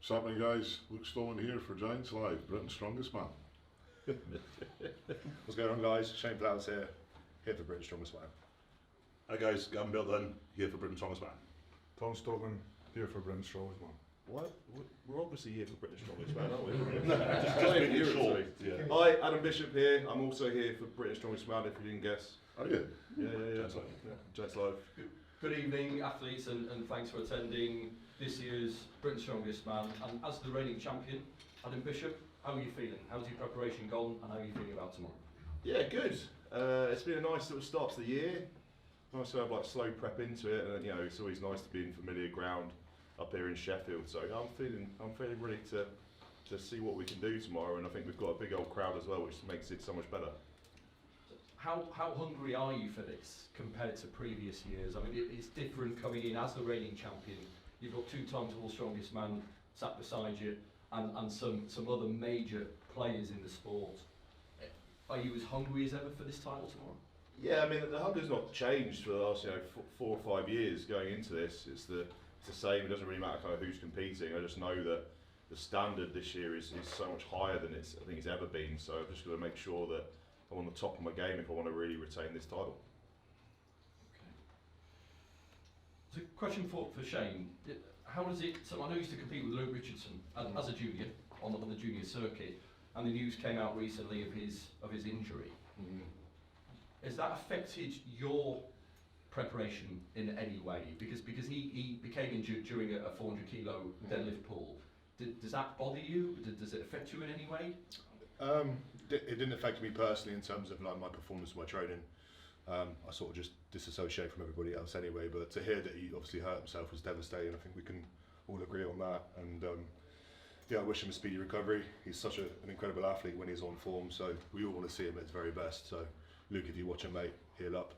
What's guys? Luke Stoltman here for Giants Live, Britain's strongest man. What's going on guys? Shane Flowers here for Britain's strongest man. Hi guys, Gavin Bilton here for Britain's strongest man. Tom Stoltman here for Britain's strongest man. What? We're obviously here for Britain's strongest man, aren't we? Just making it short. Yeah. Hi, Adam Bishop here. I'm also here for Britain's strongest man, if you didn't guess. Are you? Yeah. Giants Live. Giants Live. Good evening, athletes, and thanks for attending this year's Britain's Strongest Man. And as the reigning champion, Adam Bishop, how are you feeling? How's your preparation gone, and how are you feeling about tomorrow? Yeah, good. It's been a nice little start to the year. Nice to have like slow prep into it, and you know it's always nice to be in familiar ground up here in Sheffield. So I'm feeling ready to see what we can do tomorrow, and I think we've got a big old crowd as well, which makes it so much better. How hungry are you for this compared to previous years? I mean, it's different coming in as the reigning champion. You've got 2 times world strongest man sat beside you, and some other major players in the sport. Are you as hungry as ever for this title tomorrow? Yeah, I mean the hunger's not changed for the last 4 or 5 years going into this. It's the same. It doesn't really matter kind of who's competing. I just know that the standard this year is so much higher than I think it's ever been. So I've just got to make sure that I'm on the top of my game if I want to really retain this title. So, question for Shane. How does it? So I know you used to compete with Luke Richardson as a junior on the junior circuit, and the news came out recently of his injury. Has that affected your preparation in any way? Because he became injured during a 400 kilo deadlift pull. Does that bother you? Does it affect you in any way? It didn't affect me personally in terms of like my performance, my training. I sort of just disassociate from everybody else anyway. But to hear that he obviously hurt himself was devastating. I think we can all agree on that. And yeah, I wish him a speedy recovery. He's such an incredible athlete when he's on form. So we all want to see him at his very best. So Luke, if you watch him, mate, heal up.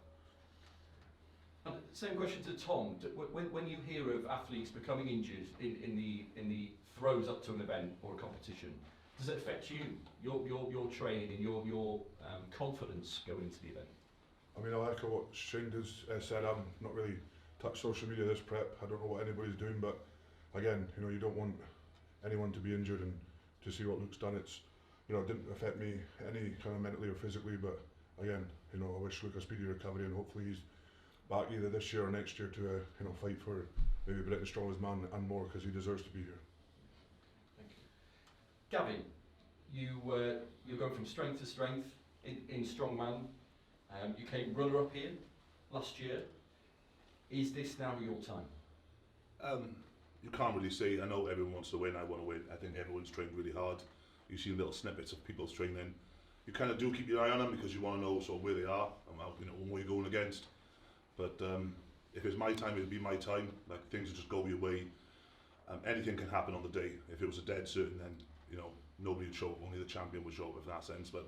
And same question to Tom. When you hear of athletes becoming injured in the throws up to an event or a competition, does it affect you, your training and your confidence going into the event? I mean, I echo what Shane said. I'm not really touched social media this prep. I don't know what anybody's doing, but again, you know, you don't want anyone to be injured, and to see what Luke's done, it's, you know, it didn't affect me any kind of mentally or physically, but again, you know, I wish Luke a speedy recovery, and hopefully he's back either this year or next year to you know, fight for maybe Britain's strongest man and more, because he deserves to be here. Thank you. Gavin, you're going from strength to strength in strongman. You came runner-up here last year. Is this now your time? You can't really say. I know everyone wants to win. I want to win. I think everyone's trained really hard. You see little snippets of people's training. You kind of do keep your eye on them because you want to know sort of where they are and you know what you're going against. But if it's my time, it'll be my time. Like, things will just go your way. Anything can happen on the day. If it was a dead certain, then you know nobody would show up. Only the champion would show up, in that sense. But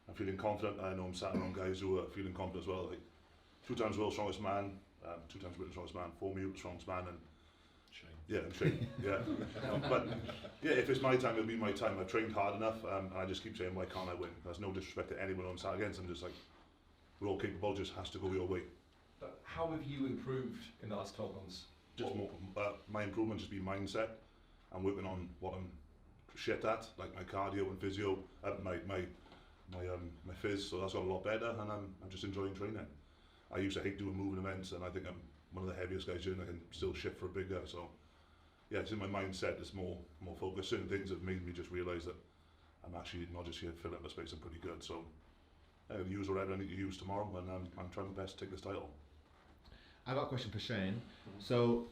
I'm feeling confident. I know I'm sat around guys who are feeling confident as well. Like 2 times world strongest man, 2 times Britain's strongest man, 4 me strongest man, and Shane. yeah, and Shane. Yeah. But yeah, if it's my time, it'll be my time. I've trained hard enough, and I just keep saying, why can't I win? There's no disrespect to anyone I'm sat against. I'm just like, we're all capable. Just has to go your way. But how have you improved in the last 12 months? Just more. My improvement just be mindset. I'm working on what I'm shit at, like my cardio and physio, my phys. So that's got a lot better, and I'm just enjoying training. I used to hate doing moving events, and I think I'm one of the heaviest guys here, and I can still shift for a big guy. So yeah, it's in my mindset. It's more focused. Certain things have made me just realise that I'm actually not just here to fill up the space. I'm pretty good. So I'm going to use whatever I need to use tomorrow, and I'm trying my best to take this title. I've got a question for Shane. So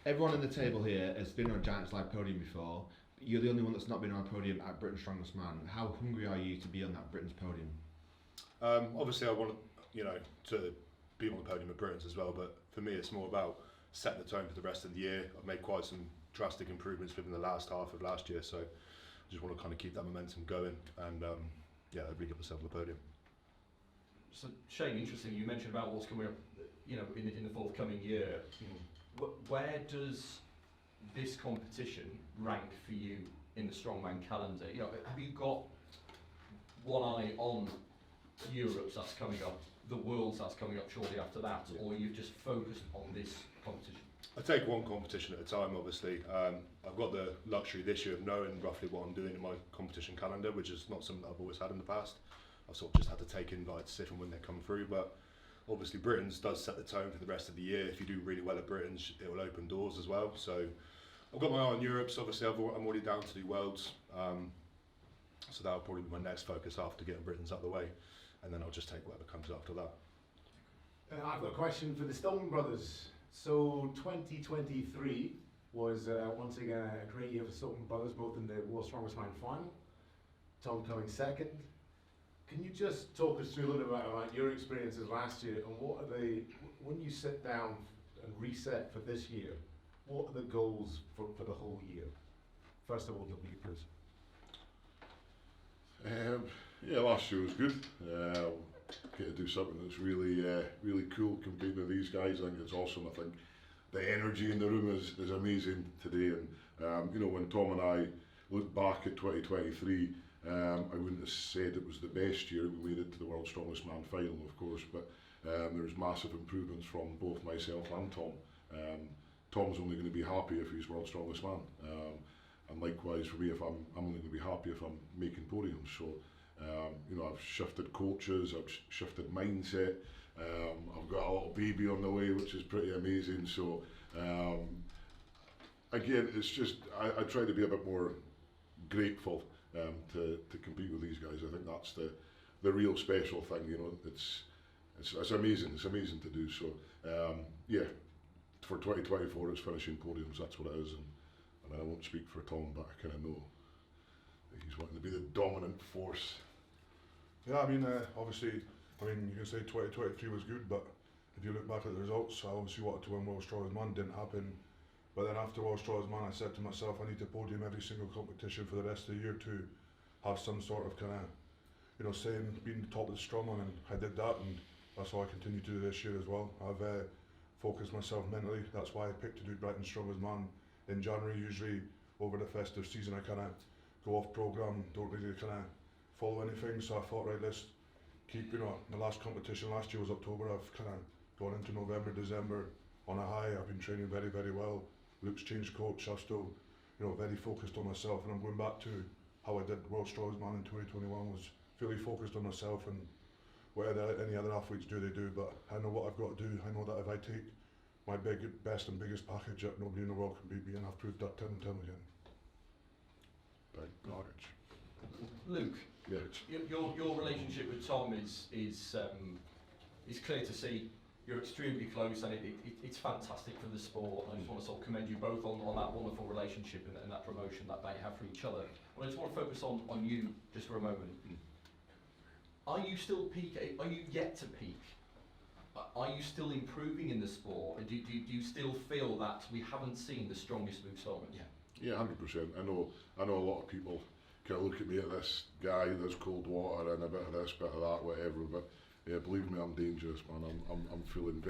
everyone on the table here has been on a Giants Live podium before. But you're the only one that's not been on a podium at Britain's Strongest Man. How hungry are you to be on that Britain's podium? Obviously I want to be on the podium at Britain's as well, but for me it's more about setting the tone for the rest of the year. I've made quite some drastic improvements within the last half of last year, so I just want to kind of keep that momentum going, and yeah, hopefully get myself on the podium. So Shane, interesting, you mentioned about what's coming up, you know, in the forthcoming year. Where does this competition rank for you in the strongman calendar? You know, have you got one eye on Europe's that's coming up, the World's that's coming up shortly after that, or you've just focused on this competition? I take one competition at a time, obviously. I've got the luxury this year of knowing roughly what I'm doing in my competition calendar, which is not something that I've always had in the past. I've sort of just had to take invites if and when they come through, but obviously Britain's does set the tone for the rest of the year. If you do really well at Britain's, it will open doors as well. So I've got my eye on Europe, so obviously I'm already down to do Worlds. So that'll probably be my next focus after getting Britain's out of the way, and then I'll just take whatever comes after that. I've got a question for the Stoltman Brothers. So 2023 was once again a great year for Stoltman Brothers, both in the World's Strongest Man final, Tom coming second. Can you just talk us through a little bit about your experiences last year, and what are when you sit down and reset for this year, what are the goals for the whole year? First of all, W, please. Yeah, last year was good. Get to do something that's really really cool, competing with these guys. I think it's awesome. I think the energy in the room is amazing today, and you know, when Tom and I look back at 2023, I wouldn't have said it was the best year. We made it to the World's Strongest Man final, of course, but there's massive improvements from both myself and Tom. Tom's only going to be happy if he's World's Strongest Man, and likewise for me, if I'm only going to be happy if I'm making podiums. So you know, I've shifted coaches, I've shifted mindset. I've got a little baby on the way, which is pretty amazing. So again, it's just I try to be a bit more grateful to compete with these guys. I think that's the real special thing. You know, it's amazing. It's amazing to do. So yeah, for 2024, it's finishing podiums. That's what it is. And I won't speak for Tom, but I kind of know that he's wanting to be the dominant force. Yeah, I mean, obviously, I mean, you can say 2023 was good, but if you look back at the results, I obviously wanted to win World's Strongest Man, didn't happen. But then after World's Strongest Man, I said to myself, I need to podium every single competition for the rest of the year to have some sort of kind of, you know, saying, being the top of the strongman, and I did that, and that's what I continue to do this year as well. I've focused myself mentally. That's why I picked to do Britain's Strongest Man in January. Usually over the festive season, I kind of go off program, don't really kind of follow anything. So I thought, right, let's keep, you know, my last competition last year was October. I've kind of gone into November, December on a high. I've been training very, very well. Luke's changed coach. I'm still, you know, very focused on myself, and I'm going back to how I did World's Strongest Man in 2021. Was fully focused on myself, and whatever any other athletes do, they do. But I know what I've got to do. I know that if I take my best and biggest package that nobody in the world can beat me, and I've proved that time and time again. Big package. Luke, Yeah. your relationship with Tom is clear to see. You're extremely close, and it's fantastic for the sport. I just want to sort of commend you both on that wonderful relationship and that promotion that they have for each other. But I just want to focus on you just for a moment. Are you still peaking? Are you yet to peak? Are you still improving in the sport? Do you still feel that we haven't seen the strongest Luke Stoltman yet? Yeah, 100%. I know a lot of people kind of look at me at this guy that's cold water and a bit of this, bit of that, whatever. But yeah, believe me, I'm dangerous, man. I'm feeling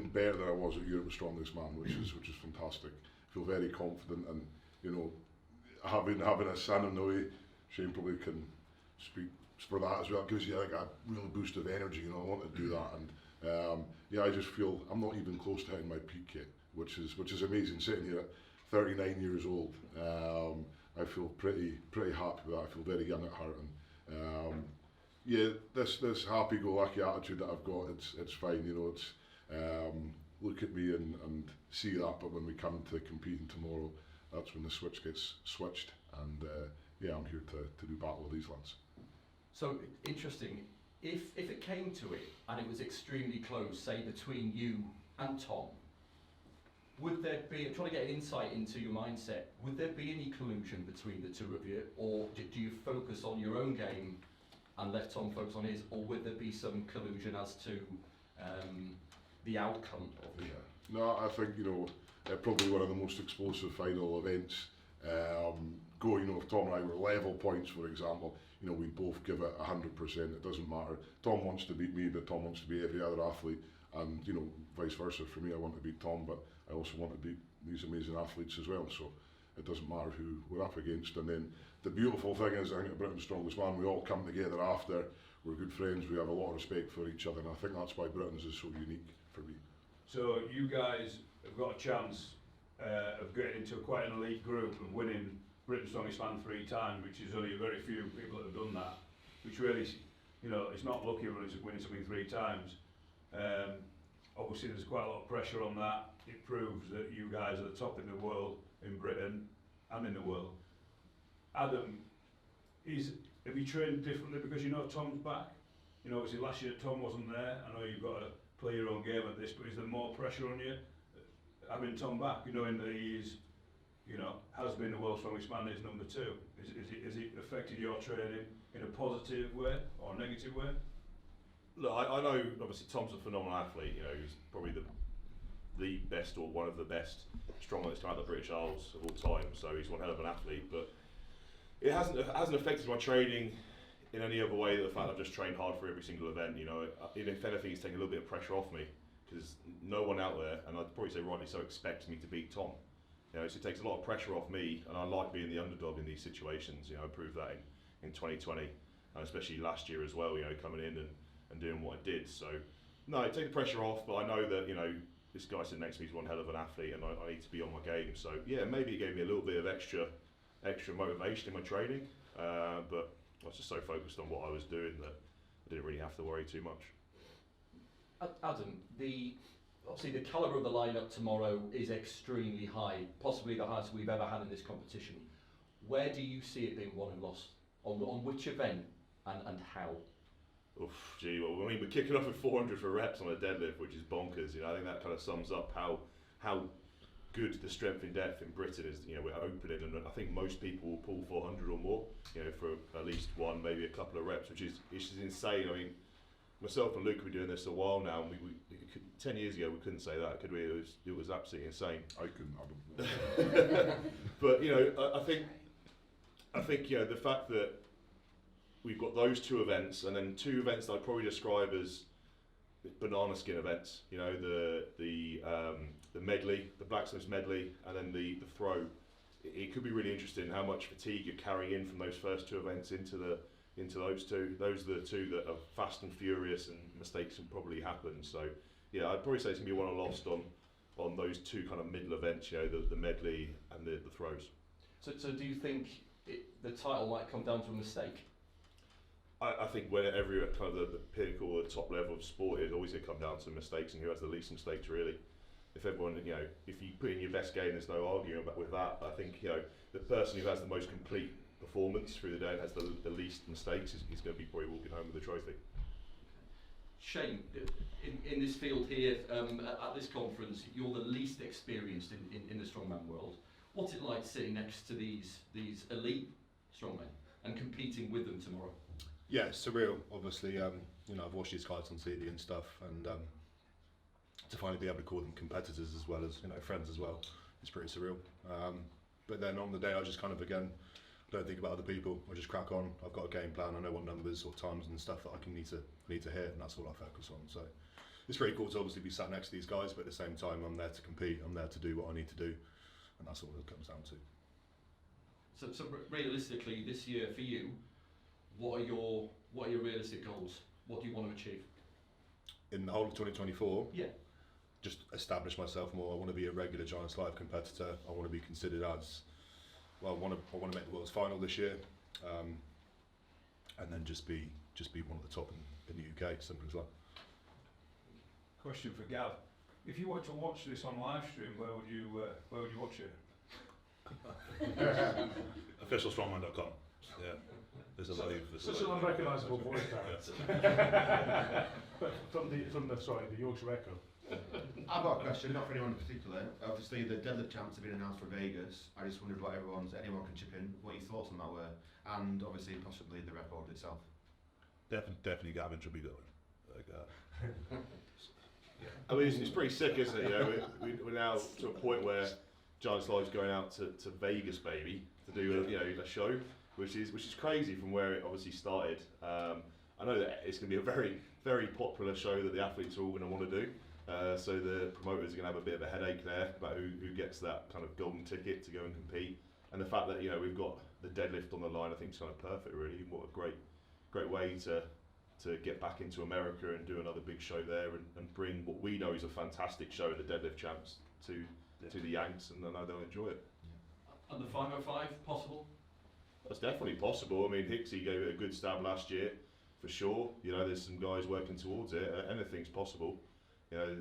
better than I was at Europe's Strongest Man, which is fantastic. I feel very confident, and you know, having a son on the way, Shane probably can speak for that as well. It gives you like a real boost of energy. You know, I want to do that, and yeah, I just feel I'm not even close to hitting my peak yet, which is amazing. Sitting here at 39 years old, I feel pretty happy with that. I feel very young at heart, and yeah, this happy-go-lucky attitude that I've got, it's fine. You know, it's look at me and see that. But when we come to competing tomorrow, that's when the switch gets switched, and yeah, I'm here to do battle with these lads. So interesting. If it came to it and it was extremely close, say between you and Tom, would there be, I'm trying to get an insight into your mindset, would there be any collusion between the two of you, or do you focus on your own game and let Tom focus on his, or would there be some collusion as to the outcome of the show? No, I think, you know, probably one of the most explosive final events. You know, if Tom and I were level points, for example, you know, we both give it 100%. It doesn't matter. Tom wants to beat me, but Tom wants to beat every other athlete, and you know, vice versa. For me, I want to beat Tom, but I also want to beat these amazing athletes as well. So it doesn't matter who we're up against. And then the beautiful thing is, I think at Britain's Strongest Man, we all come together after. We're good friends. We have a lot of respect for each other, and I think that's why Britain's is so unique for me. So you guys have got a chance of getting into quite an elite group and winning Britain's Strongest Man 3 times, which is only very few people that have done that. Which really, you know, it's not lucky winning something 3 times. Obviously, there's quite a lot of pressure on that. It proves that you guys are the top in the world, in Britain, and in the world. Adam, have you trained differently because you know Tom's back? You know, obviously last year Tom wasn't there. I know you've got to play your own game at this, but is there more pressure on you having Tom back? You knowing that he is, you know, has been the world's strongest man, is number 2. Has it affected your training in a positive way or a negative way? Look, I know obviously Tom's a phenomenal athlete. You know, he's probably the best or one of the best strongmen that's come out of the British Isles of all time. So he's one hell of an athlete, but it hasn't affected my training in any other way than the fact I've just trained hard for every single event. You know, if anything, it's taken a little bit of pressure off me because no one out there, and I'd probably say rightly so, expects me to beat Tom. You know, so it takes a lot of pressure off me, and I like being the underdog in these situations. You know, I proved that in 2020, and especially last year as well. You know, coming in and doing what I did. So no, it takes the pressure off, but I know that, you know, this guy sitting next to me is one hell of an athlete, and I need to be on my game. So yeah, maybe it gave me a little bit of extra motivation in my training, but I was just so focused on what I was doing that I didn't really have to worry too much. Adam, obviously the calibre of the lineup tomorrow is extremely high, possibly the highest we've ever had in this competition. Where do you see it being won and lost? On which event and how? Oof, gee, well, I mean, we're kicking off with 400 for reps on a deadlift, which is bonkers. You know, I think that kind of sums up how good the strength in depth in Britain is. You know, we're opening, and I think most people will pull 400 or more. You know, for at least one, maybe a couple of reps, which is insane. I mean, myself and Luke have been doing this a while now, and we 10 years ago we couldn't say that, could we? It was absolutely insane. I couldn't, Adam. But you know, I think you know, the fact that we've got those 2 events, and then 2 events that I'd probably describe as banana skin events. You know, the medley, the blacksmith's medley, and then the throw. It could be really interesting how much fatigue you're carrying in from those first 2 events into those 2. Those are the 2 that are fast and furious, and mistakes will probably happen. So yeah, I'd probably say it's gonna be won or lost on those 2 kind of middle events. You know, the medley and the throws. So do you think the title might come down to a mistake? I think when every kind of the pinnacle or the top level of sport is always going to come down to mistakes and who has the least mistakes, really. If everyone, you know, if you put in your best game, there's no arguing with that. I think, you know, the person who has the most complete performance through the day and has the least mistakes is going to be probably walking home with the trophy. Shane, in this field here, at this conference, you're the least experienced in the strongman world. What's it like sitting next to these elite strongmen and competing with them tomorrow? Yeah, it's surreal. Obviously, you know, I've watched these guys on TV and stuff, and to finally be able to call them competitors as well as, you know, friends as well, it's pretty surreal. But then on the day, I just kind of, again, don't think about other people. I just crack on. I've got a game plan. I know what numbers or times and stuff that I need to hit, and that's all I focus on. So it's pretty cool to obviously be sat next to these guys, but at the same time, I'm there to compete. I'm there to do what I need to do, and that's all it comes down to. So realistically, this year for you, what are your realistic goals? What do you want to achieve? In the whole of 2024? Yeah. Just establish myself more. I want to be a regular Giants Live competitor. I want to be considered as, well, I want to make the World's Final this year, and then just be one of the top in the UK, simple as that. Question for Gav. If you were to watch this on live stream, where would you watch it? Officialstrongman.com. Yeah. There's a live. Such an unrecognisable voice there. from the Yorkshire Echo. I've got a question, not for anyone in particular. Obviously, the deadlift champs have been announced for Vegas. I just wondered what anyone can chip in, what your thoughts on that were, and obviously possibly the record itself. Definitely Gavin should be going. Like, yeah. I mean, it's pretty sick, isn't it? You know, we're now to a point where Giants Live's going out to Vegas, baby, to do a show, which is crazy from where it obviously started. I know that it's going to be a very, very popular show that the athletes are all going to want to do. So the promoters are going to have a bit of a headache there about who gets that kind of golden ticket to go and compete. And the fact that, you know, we've got the deadlift on the line, I think is kind of perfect, really. What a great way to to get back into America and do another big show there and bring what we know is a fantastic show, the Deadlift Champs, to the Yanks, and I know they'll enjoy it. And the 505 possible? That's definitely possible. I mean, Hicksy gave it a good stab last year, for sure. You know, there's some guys working towards it. Anything's possible. You know,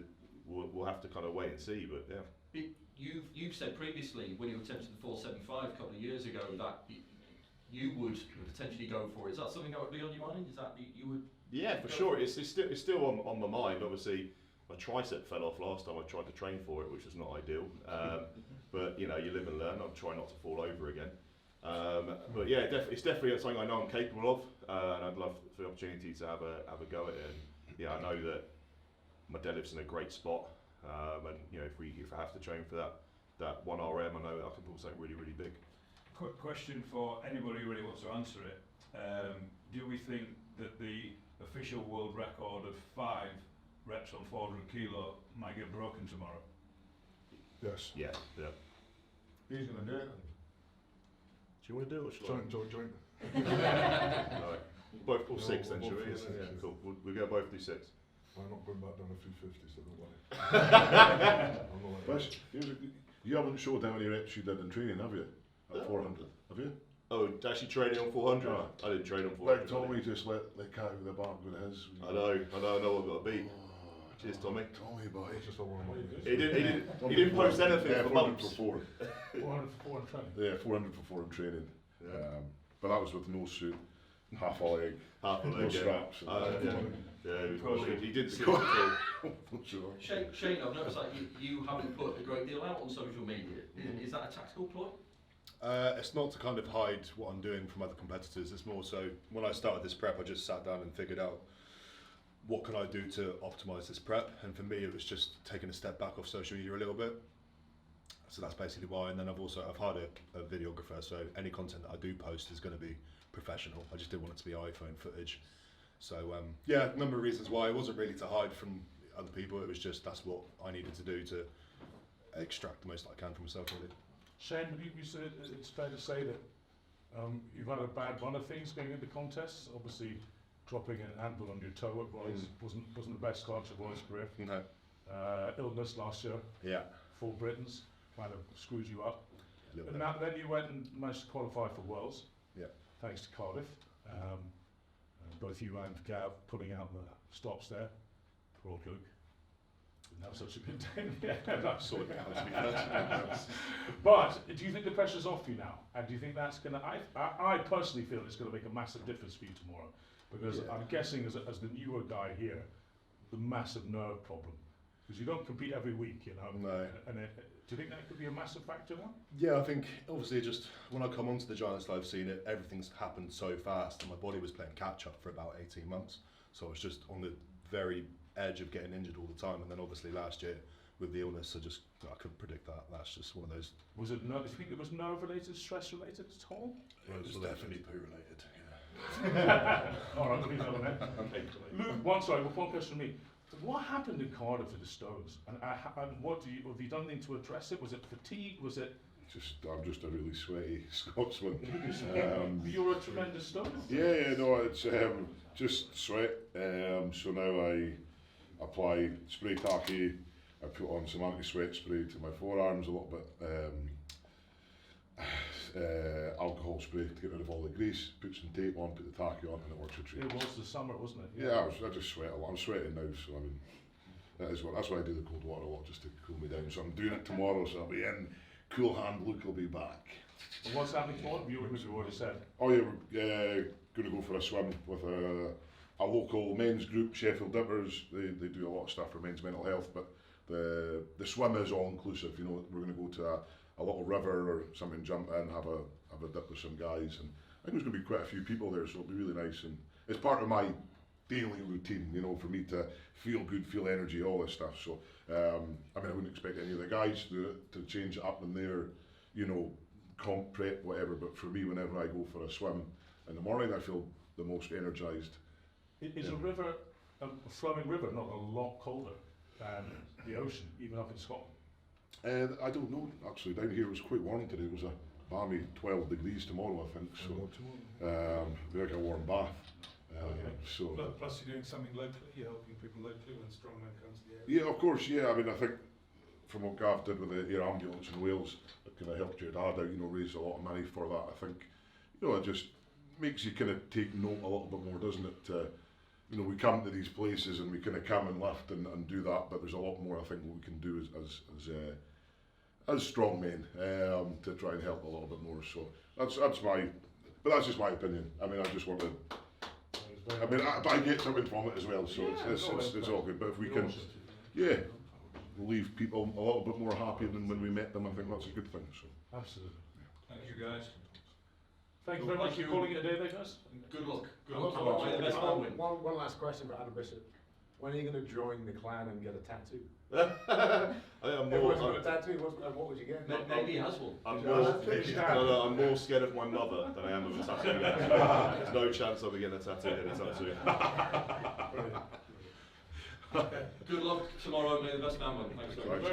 we'll have to kind of wait and see, but yeah. You've said previously when you attempted the 475 a couple of years ago that you would potentially go for it. Is that something that would be on your mind? Is that you would? Yeah, for sure. It's still on my mind. Obviously, my tricep fell off last time I tried to train for it, which was not ideal. But you know, you live and learn. I'll try not to fall over again. But yeah, it's definitely something I know I'm capable of, and I'd love for the opportunity to have a go at it. And yeah, I know that my deadlift's in a great spot, and you know, if I have to train for that 1 RM, I know I can pull something really, really big. Quick question for anybody who really wants to answer it. Do we think that the official world record of 5 reps on 400 kilo might get broken tomorrow? Yes. Yeah. He's going to do it. Do you want to do it? Or Joint. Right. Both pull 6 then, both shall we? pull 6, Yeah, yeah. cool. We'll go both do 6. I'm not going back down to 350, so don't worry. I'm not like that. You haven't showed how many reps you did in training, have you? At 400, have you? Oh, actually training on 400? Yeah. I didn't train on 400. Like Tommy just let the cat out of the bag with his. I know what I've got to beat. Cheers, Tommy. Tommy boy. It's just a one of my He didn't post anything Yeah, for 400 months. for 4. 400 for 4 in training. Yeah, 400 for 4 in training. Yeah. But that was with no suit, half a leg, Half a no leg, yeah. straps. He didn't see it at all. Sure. Shane, I've noticed that you haven't put a great deal out on social media. Is that a tactical ploy? It's not to kind of hide what I'm doing from other competitors. It's more so when I started this prep, I just sat down and figured out what can I do to optimize this prep. And for me, it was just taking a step back off social media a little bit. So that's basically why. And then I've hired a videographer, so any content that I do post is going to be professional. I just didn't want it to be iPhone footage. So yeah, a number of reasons why. It wasn't really to hide from other people. It was just that's what I needed to do to extract the most I can from myself, really. Shane, you said it's fair to say that you've had a bad run of things going into contests. Obviously, dropping an anvil on your toe at Roy's wasn't the best start of Roy's career. No. Illness last year, Yeah. full Britons, kind of screwed you up. A little And bit. then you went and managed to qualify for Worlds. Yeah. Thanks to Cardiff. Both you and Gav putting out the stops there. Poor old Luke. Didn't have such a good day. Yeah, no, Sort it out, to be fair. But do you think the pressure's off you now? And do you think that's going to... I personally feel it's going to make a massive difference for you tomorrow. Because Yeah. I'm guessing as the newer guy here, the massive nerve problem. Because you don't compete every week, you know. No. And do you think that could be a massive factor now? Yeah, I think obviously just when I come onto the Giants Live scene, everything's happened so fast and my body was playing catch up for about 18 months. So I was just on the very edge of getting injured all the time. And then obviously last year with the illness, I couldn't predict that. That's just one of those. Was it? Do you think it was nerve related, stress related at all? It was definitely poo related. All right, we'll leave that on there. Luke, one question from me. What happened in Cardiff to the Stones? And what have you done anything to address it? Was it fatigue? Was it? I'm just a really sweaty Scotsman. You're a tremendous Stone. No, it's just sweat. So now I apply spray tacky. I put on some anti-sweat spray to my forearms, a little bit alcohol spray to get rid of all the grease. Put some tape on, put the tacky on, and it works for training. It was the summer, wasn't it? Yeah, I just sweat a lot. I'm sweating now, so I mean, that's why I do the cold water a lot, just to cool me down. So I'm doing it tomorrow, so I'll be in. Cool hand Luke will be back. And what's happening for it? You already said. Oh yeah, we're going to go for a swim with a local men's group, Sheffield Dippers. They do a lot of stuff for men's mental health, but the swim is all inclusive. You know, we're going to go to a little river or something, jump in, have a dip with some guys, and I think there's going to be quite a few people there, so it'll be really nice. And it's part of my daily routine, you know, for me to feel good, feel energy, all this stuff. So I mean, I wouldn't expect any of the guys to do it, to change it up in their, you know, comp prep, whatever. But for me, whenever I go for a swim in the morning, I feel the most energised. Is a river, a flowing river, not a lot colder than the ocean, even up in Scotland? I don't know, actually. Down here it was quite warm today. It was a balmy 12 degrees tomorrow, I think. So, be like a warm bath. So. Plus you're doing something locally, you're helping people locally when Strongman comes to the area. Yeah, of course, yeah. I mean, I think from what Gav did with the air ambulance in Wales, it kind of helped your dad out, you know, raised a lot of money for that. I think, you know, it just makes you kind of take note a little bit more, doesn't it? You know, we come to these places and we kind of come and lift and do that, but there's a lot more I think what we can do as strongmen to try and help a little bit more. So that's just my opinion. I mean, I just want to. I mean, I get something from it as well, so it's all good. But if we can, yeah, leave people a little bit more happy than when we met them, I think that's a good thing. So Absolutely. Thank you guys. Thank you very much for calling it a day, guys. Good luck. Good luck. luck. May the best man win. One last question for Adam Bishop. When are you going to join the clan and get a tattoo? I think I'm more. Everyone's got a tattoo. What would you get? Maybe he has one. I'm more scared of my mother than I am of a tattoo. There's no chance I'll be getting a tattoo anytime soon. Good luck tomorrow. May the best man win. Thanks very much.